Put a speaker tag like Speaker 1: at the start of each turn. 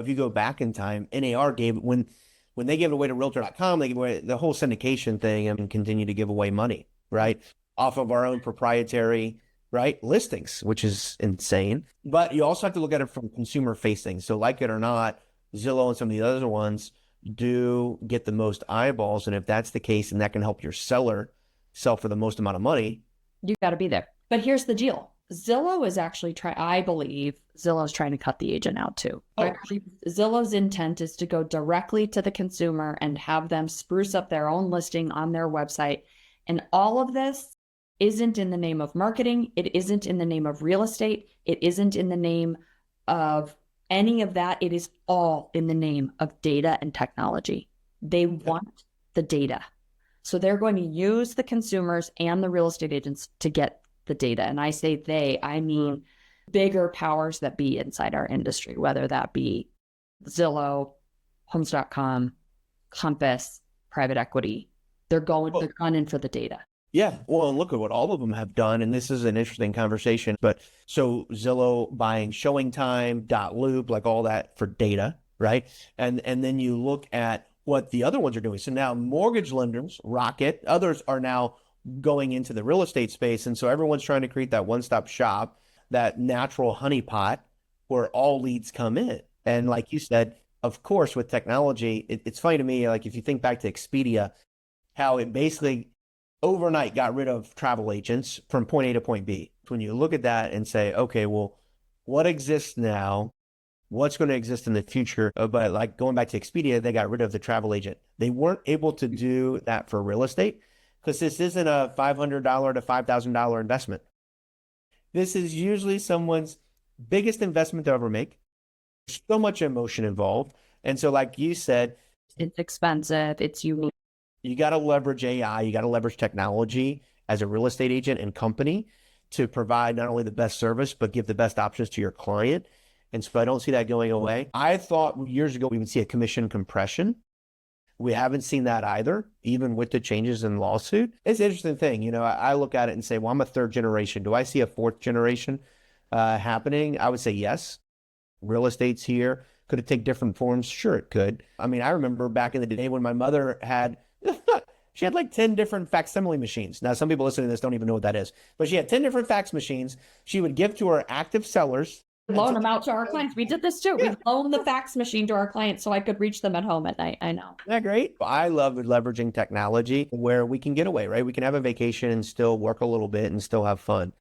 Speaker 1: If you go back in time, NAR gave when they gave it away to Realtor.com, they gave away the whole syndication thing and continue to give away money, right? Off of our own proprietary, right, listings, which is insane. But you also have to look at it from consumer facing. So like it or not, Zillow and some of the other ones do get the most eyeballs. And if that's the case, and that can help your seller sell for the most amount of money,
Speaker 2: you got to be there. But here's the deal. Zillow is actually I believe Zillow's trying to cut the agent out too.
Speaker 1: Oh.
Speaker 2: Zillow's intent is to go directly to the consumer and have them spruce up their own listing on their website. And all of this isn't in the name of marketing. It isn't in the name of real estate. It isn't in the name of any of that. It is all in the name of data and technology. They want the data. So they're going to use the consumers and the real estate agents to get the data. And I say they, I mean bigger powers that be inside our industry, whether that be Zillow, Homes.com, Compass, private equity. They're gunning for the data.
Speaker 1: Yeah. Well, and look at what all of them have done. And this is an interesting conversation. But so Zillow buying Showing Time, Loop, like all that for data, right? And then you look at what the other ones are doing. So now mortgage lenders, Rocket, others are now going into the real estate space. And so everyone's trying to create that one-stop shop, that natural honeypot where all leads come in. And like you said, of course, with technology, it's funny to me, like if you think back to Expedia, how it basically overnight got rid of travel agents from point A to point B. When you look at that and say, okay, well, what exists now? What's going to exist in the future? But like going back to Expedia, they got rid of the travel agent. They weren't able to do that for real estate because this isn't a $500 to $5,000 investment. This is usually someone's biggest investment they'll ever make. There's so much emotion involved. And so like you said,
Speaker 2: it's expensive. It's unique.
Speaker 1: You got to leverage AI. You got to leverage technology as a real estate agent and company to provide not only the best service, but give the best options to your client. And so I don't see that going away. I thought years ago we would see a commission compression. We haven't seen that either, even with the changes in lawsuit. It's an interesting thing. You know, I look at it and say, well, I'm a third generation. Do I see a fourth generation happening? I would say yes. Real estate's here. Could it take different forms? Sure, it could. I mean, I remember back in the day when my mother had, she had like 10 different facsimile machines. Now, some people listening to this don't even know what that is, but she had 10 different fax machines. She would give to her active sellers.
Speaker 2: Loan them out to our clients. We did this too. Yeah. We loaned the fax machine to our clients so I could reach them at home at night. I know.
Speaker 1: Isn't that great? I love leveraging technology where we can get away, right? We can have a vacation and still work a little bit and still have fun.